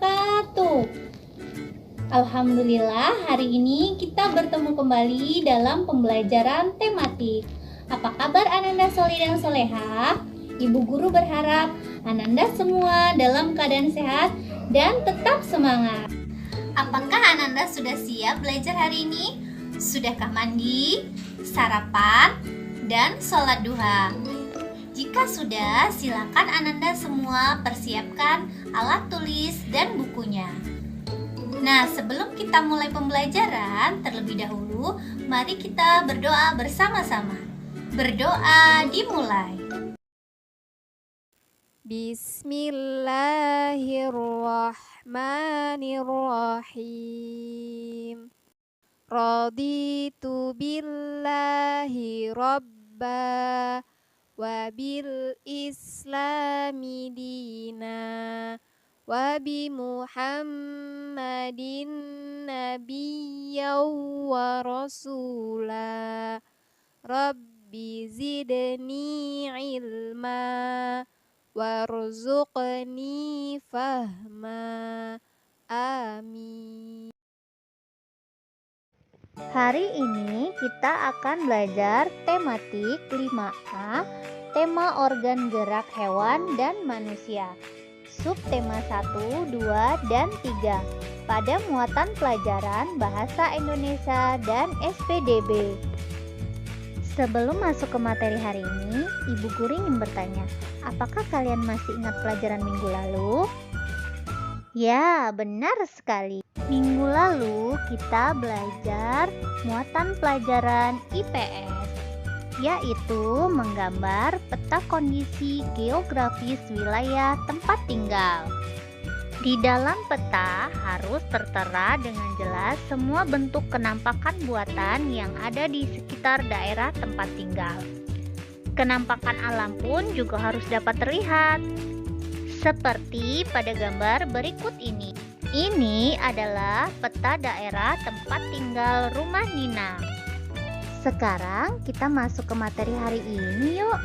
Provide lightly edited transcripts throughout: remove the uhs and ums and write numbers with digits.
wabarakatuh. Alhamdulillah, hari ini kita bertemu kembali dalam pembelajaran tematik. Apa kabar Ananda Soli dan Soleha? Ibu guru berharap Ananda semua dalam keadaan sehat dan tetap semangat. Apakah Ananda sudah siap belajar hari ini? Sudahkah mandi, sarapan, dan sholat duha? Jika sudah, silakan Ananda semua persiapkan alat tulis dan bukunya. Nah, sebelum kita mulai pembelajaran, terlebih dahulu, mari kita berdoa bersama-sama. Berdoa dimulai. Bismillahirrahmanirrahim. Raditu billahi rabba wa bil islami dina wa bi Muhammadin nabiyyan wa rasula. Rabbi zidni ilma warzuqni fahma. Amin. Hari ini kita akan belajar tematik 5A, tema organ gerak hewan dan manusia. Subtema 1, 2, dan 3 pada muatan pelajaran Bahasa Indonesia dan SPDB. Sebelum masuk ke materi hari ini, Ibu Guru ingin bertanya, apakah kalian masih ingat pelajaran minggu lalu? Ya, benar sekali. Minggu lalu kita belajar muatan pelajaran IPS, yaitu menggambar peta kondisi geografis wilayah tempat tinggal. Di dalam peta harus tertera dengan jelas semua bentuk kenampakan buatan yang ada di sekitar daerah tempat tinggal. Kenampakan alam pun juga harus dapat terlihat, seperti pada gambar berikut ini. Ini adalah peta daerah tempat tinggal rumah Nina. Sekarang kita masuk ke materi hari ini yuk.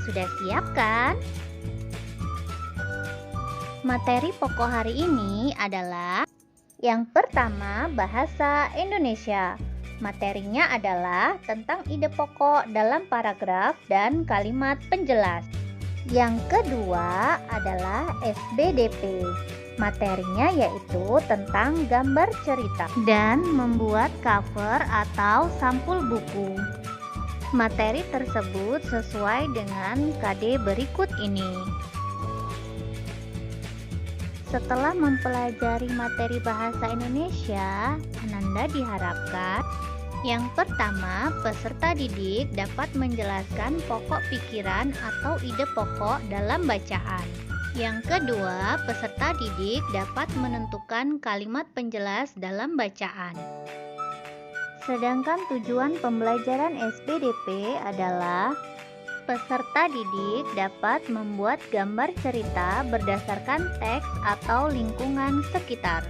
Sudah siap kan? Materi pokok hari ini adalah yang pertama, bahasa Indonesia. Materinya adalah tentang ide pokok dalam paragraf dan kalimat penjelas. Yang kedua adalah SBDP. Materinya yaitu tentang gambar cerita dan membuat cover atau sampul buku. Materi tersebut sesuai dengan KD berikut ini. Setelah mempelajari materi bahasa Indonesia, Ananda diharapkan yang pertama, peserta didik dapat menjelaskan pokok pikiran atau ide pokok dalam bacaan. Yang kedua, peserta didik dapat menentukan kalimat penjelas dalam bacaan. Sedangkan tujuan pembelajaran SPDP adalah peserta didik dapat membuat gambar cerita berdasarkan teks atau lingkungan sekitar.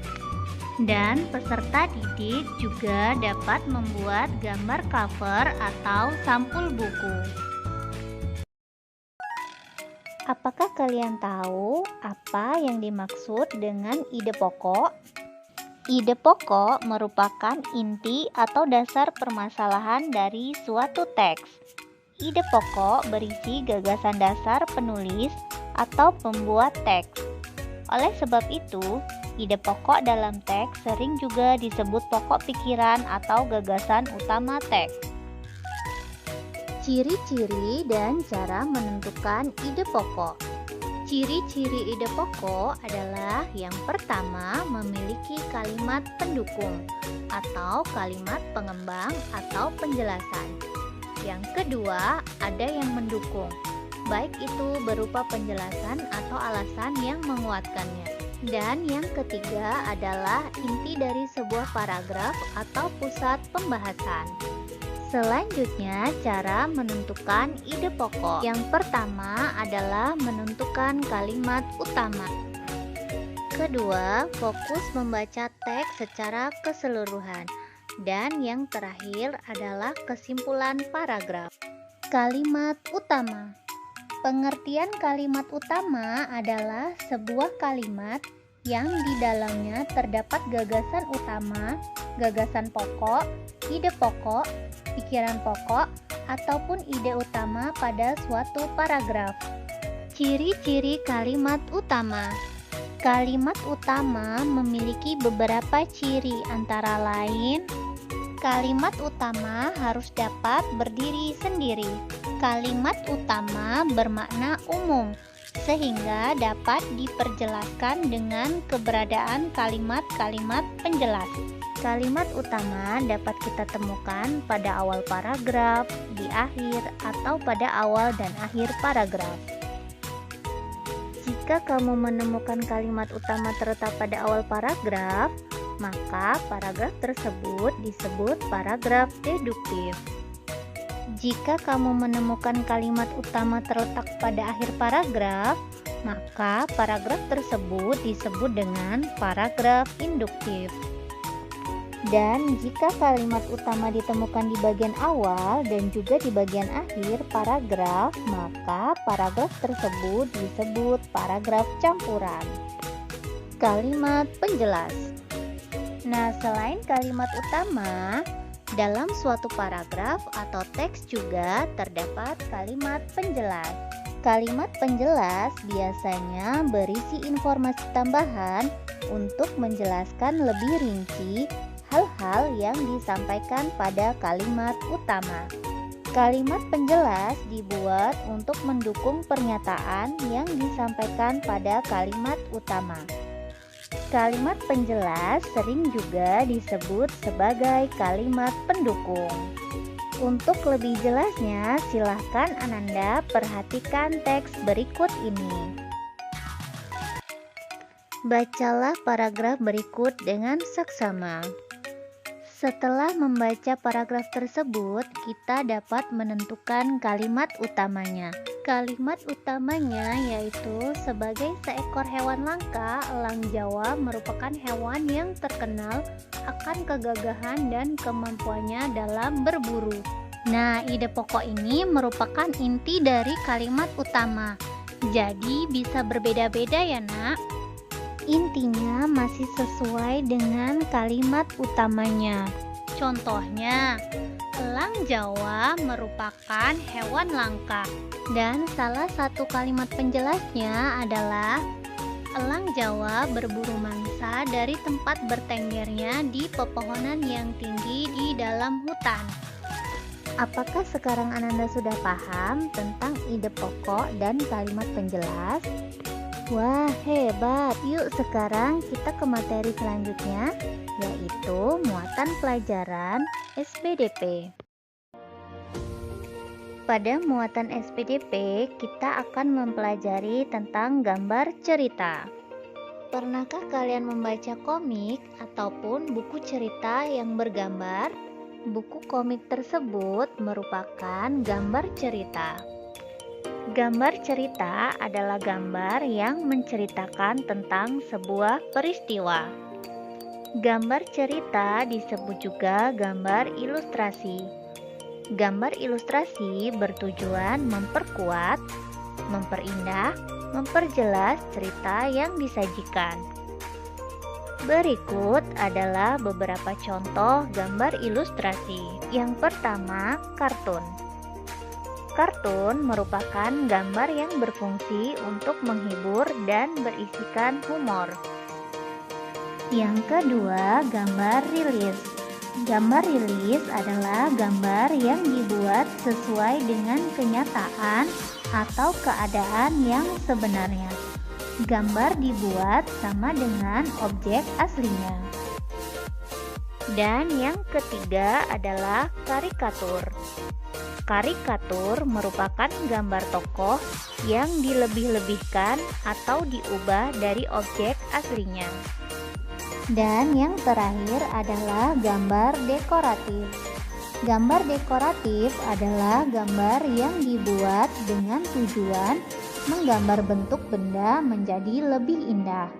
Dan peserta didik juga dapat membuat gambar cover atau sampul buku. Apakah kalian tahu apa yang dimaksud dengan ide pokok? Ide pokok merupakan inti atau dasar permasalahan dari suatu teks. Ide pokok berisi gagasan dasar penulis atau pembuat teks. Oleh sebab itu, ide pokok dalam teks sering juga disebut pokok pikiran atau gagasan utama teks. Ciri-ciri dan cara menentukan ide pokok. Ciri-ciri ide pokok adalah yang pertama, memiliki kalimat pendukung atau kalimat pengembang atau penjelasan. Yang kedua, ada yang mendukung, baik itu berupa penjelasan atau alasan yang menguatkannya. Dan yang ketiga adalah inti dari sebuah paragraf atau pusat pembahasan. Selanjutnya, cara menentukan ide pokok. Yang pertama adalah menentukan kalimat utama. Kedua, fokus membaca teks secara keseluruhan. Dan yang terakhir adalah kesimpulan paragraf. Kalimat utama. Pengertian kalimat utama adalah sebuah kalimat yang di dalamnya terdapat gagasan utama, gagasan pokok, ide pokok, pikiran pokok, ataupun ide utama pada suatu paragraf. Ciri-ciri kalimat utama. Kalimat utama memiliki beberapa ciri, antara lain kalimat utama harus dapat berdiri sendiri. Kalimat utama bermakna umum, sehingga dapat diperjelaskan dengan keberadaan kalimat-kalimat penjelas. Kalimat utama dapat kita temukan pada awal paragraf, di akhir, atau pada awal dan akhir paragraf. Jika kamu menemukan kalimat utama terletak pada awal paragraf, maka paragraf tersebut disebut paragraf deduktif. Jika kamu menemukan kalimat utama terletak pada akhir paragraf, maka paragraf tersebut disebut dengan paragraf induktif. Dan jika kalimat utama ditemukan di bagian awal dan juga di bagian akhir paragraf, maka paragraf tersebut disebut paragraf campuran. Kalimat penjelas. Nah, selain kalimat utama, dalam suatu paragraf atau teks juga terdapat kalimat penjelas. Kalimat penjelas biasanya berisi informasi tambahan untuk menjelaskan lebih rinci hal-hal yang disampaikan pada kalimat utama. Kalimat penjelas dibuat untuk mendukung pernyataan yang disampaikan pada kalimat utama. Kalimat penjelas sering juga disebut sebagai kalimat pendukung. Untuk lebih jelasnya, silahkan Ananda perhatikan teks berikut ini. Bacalah paragraf berikut dengan saksama. Setelah membaca paragraf tersebut, kita dapat menentukan kalimat utamanya. Kalimat utamanya yaitu sebagai seekor hewan langka, elang Jawa merupakan hewan yang terkenal akan kegagahan dan kemampuannya dalam berburu. Nah, ide pokok ini merupakan inti dari kalimat utama. Jadi bisa berbeda-beda ya, Nak. Intinya masih sesuai dengan kalimat utamanya. Contohnya, elang Jawa merupakan hewan langka. Dan salah satu kalimat penjelasnya adalah elang Jawa berburu mangsa dari tempat bertenggernya di pepohonan yang tinggi di dalam hutan. Apakah sekarang Ananda sudah paham tentang ide pokok dan kalimat penjelas? Wah, hebat! Yuk sekarang kita ke materi selanjutnya, yaitu muatan pelajaran SPDP. Pada muatan SPDP, kita akan mempelajari tentang gambar cerita. Pernahkah kalian membaca komik ataupun buku cerita yang bergambar? Buku komik tersebut merupakan gambar cerita. Gambar cerita adalah gambar yang menceritakan tentang sebuah peristiwa. Gambar cerita disebut juga gambar ilustrasi. Gambar ilustrasi bertujuan memperkuat, memperindah, memperjelas cerita yang disajikan. Berikut adalah beberapa contoh gambar ilustrasi. Yang pertama, kartun. Kartun merupakan gambar yang berfungsi untuk menghibur dan berisikan humor. Yang kedua, gambar rilis. Gambar rilis adalah gambar yang dibuat sesuai dengan kenyataan atau keadaan yang sebenarnya. Gambar dibuat sama dengan objek aslinya. Dan yang ketiga adalah karikatur. Karikatur merupakan gambar tokoh yang dilebih-lebihkan atau diubah dari objek aslinya. Dan yang terakhir adalah gambar dekoratif. Gambar dekoratif adalah gambar yang dibuat dengan tujuan menggambar bentuk benda menjadi lebih indah.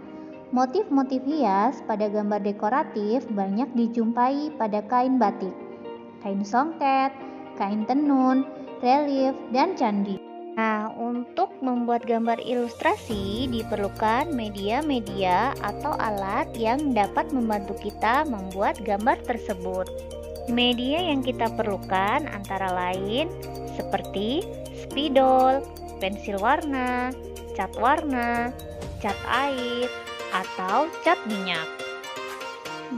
Motif-motif hias pada gambar dekoratif banyak dijumpai pada kain batik, kain songket, kain tenun, relief, dan candi. Nah, untuk membuat gambar ilustrasi diperlukan media-media atau alat yang dapat membantu kita membuat gambar tersebut. Media yang kita perlukan antara lain seperti spidol, pensil warna, cat warna, cat air, atau cat minyak.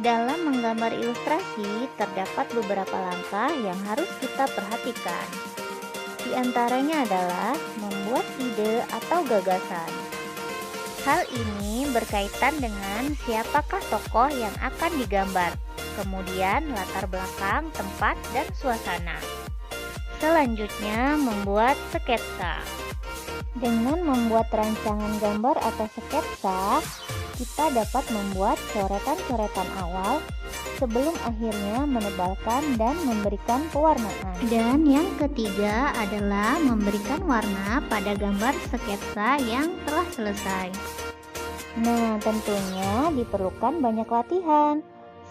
Dalam menggambar ilustrasi terdapat beberapa langkah yang harus kita perhatikan. Di antaranya adalah membuat ide atau gagasan. Hal ini berkaitan dengan siapakah tokoh yang akan digambar, kemudian latar belakang, tempat, dan suasana. Selanjutnya, membuat sketsa. Dengan membuat rancangan gambar atau sketsa, kita dapat membuat coretan-coretan awal sebelum akhirnya menebalkan dan memberikan pewarnaan. Dan yang ketiga adalah memberikan warna pada gambar sketsa yang telah selesai. Nah, tentunya diperlukan banyak latihan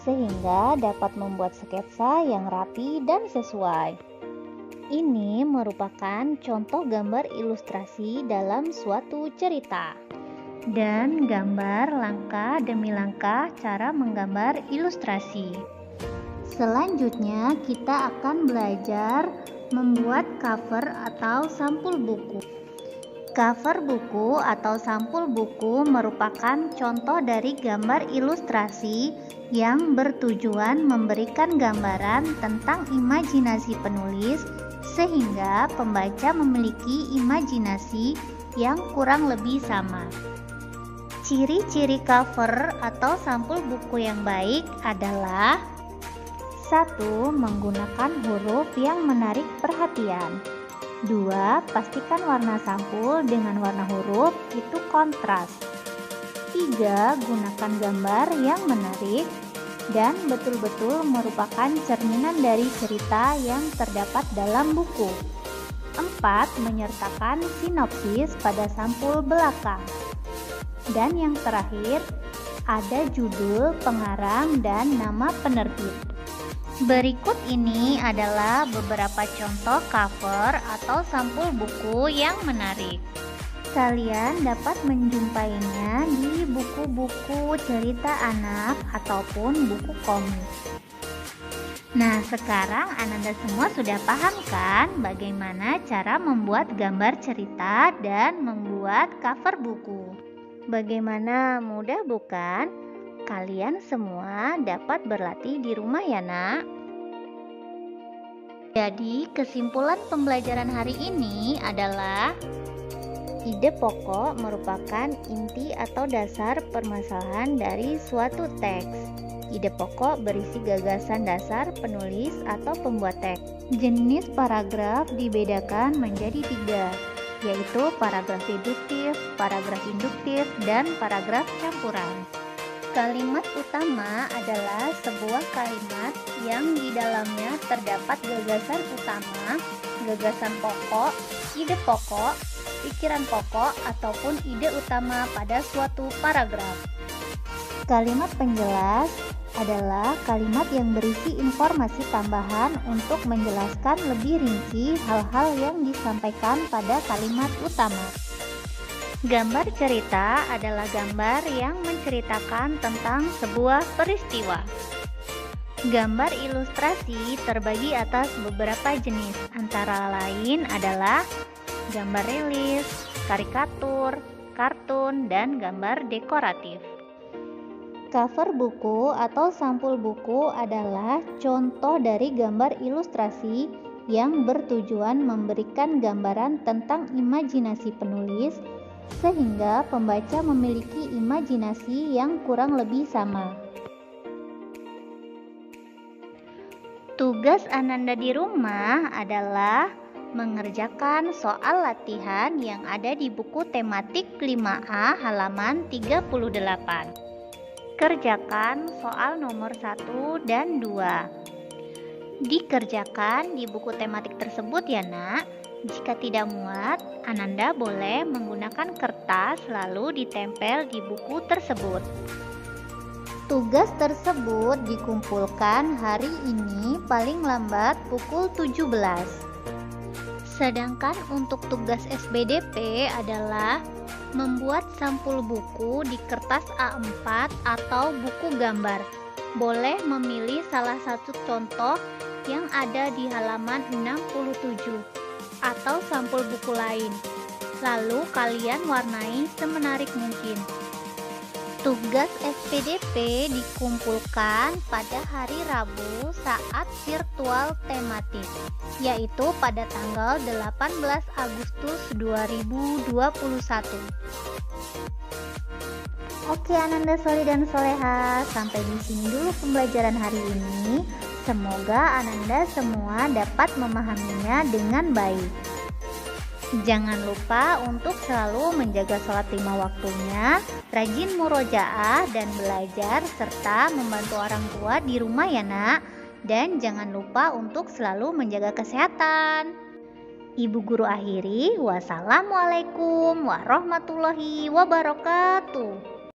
sehingga dapat membuat sketsa yang rapi dan sesuai. Ini merupakan contoh gambar ilustrasi dalam suatu cerita. Dan gambar langkah demi langkah cara menggambar ilustrasi. Selanjutnya kita akan belajar membuat cover atau sampul buku. Cover buku atau sampul buku merupakan contoh dari gambar ilustrasi yang bertujuan memberikan gambaran tentang imajinasi penulis sehingga pembaca memiliki imajinasi yang kurang lebih sama. Ciri-ciri cover atau sampul buku yang baik adalah 1. Menggunakan huruf yang menarik perhatian. 2. Pastikan warna sampul dengan warna huruf itu kontras. 3. Gunakan gambar yang menarik dan betul-betul merupakan cerminan dari cerita yang terdapat dalam buku. 4. Menyertakan sinopsis pada sampul belakang. Dan yang terakhir, ada judul, pengarang, dan nama penerbit. Berikut ini adalah beberapa contoh cover atau sampul buku yang menarik. Kalian dapat menjumpainya di buku-buku cerita anak ataupun buku komik. Nah, sekarang Ananda semua sudah paham kan bagaimana cara membuat gambar cerita dan membuat cover buku? Bagaimana mudah bukan? Kalian semua dapat berlatih di rumah ya nak. Jadi kesimpulan pembelajaran hari ini adalah ide pokok merupakan inti atau dasar permasalahan dari suatu teks. Ide pokok berisi gagasan dasar penulis atau pembuat teks. Jenis paragraf dibedakan menjadi 3. Yaitu paragraf deduktif, paragraf induktif, dan paragraf campuran. Kalimat utama adalah sebuah kalimat yang di dalamnya terdapat gagasan utama, gagasan pokok, ide pokok, pikiran pokok, ataupun ide utama pada suatu paragraf. Kalimat penjelas adalah kalimat yang berisi informasi tambahan untuk menjelaskan lebih rinci hal-hal yang disampaikan pada kalimat utama. Gambar cerita adalah gambar yang menceritakan tentang sebuah peristiwa. Gambar ilustrasi terbagi atas beberapa jenis, antara lain adalah gambar relis, karikatur, kartun, dan gambar dekoratif. Cover buku atau sampul buku adalah contoh dari gambar ilustrasi yang bertujuan memberikan gambaran tentang imajinasi penulis sehingga pembaca memiliki imajinasi yang kurang lebih sama. Tugas Ananda di rumah adalah mengerjakan soal latihan yang ada di buku tematik 5A halaman 38. Kerjakan soal nomor 1 dan 2. Dikerjakan di buku tematik tersebut ya nak. Jika tidak muat, Ananda boleh menggunakan kertas lalu ditempel di buku tersebut. Tugas tersebut dikumpulkan hari ini paling lambat pukul 17. Sedangkan untuk tugas SBDP adalah membuat sampul buku di kertas A4 atau buku gambar. Boleh memilih salah satu contoh yang ada di halaman 67 atau sampul buku lain. Lalu kalian warnai semenarik mungkin. Tugas SPDP dikumpulkan pada hari Rabu saat virtual tematik, yaitu pada tanggal 18 Agustus 2021. Oke Ananda Soli dan Soleha, sampai di sini dulu pembelajaran hari ini. Semoga Ananda semua dapat memahaminya dengan baik. Jangan lupa untuk selalu menjaga sholat 5 waktunya, rajin murojaah dan belajar, serta membantu orang tua di rumah ya nak. Dan jangan lupa untuk selalu menjaga kesehatan. Ibu guru akhiri, wassalamualaikum warahmatullahi wabarakatuh.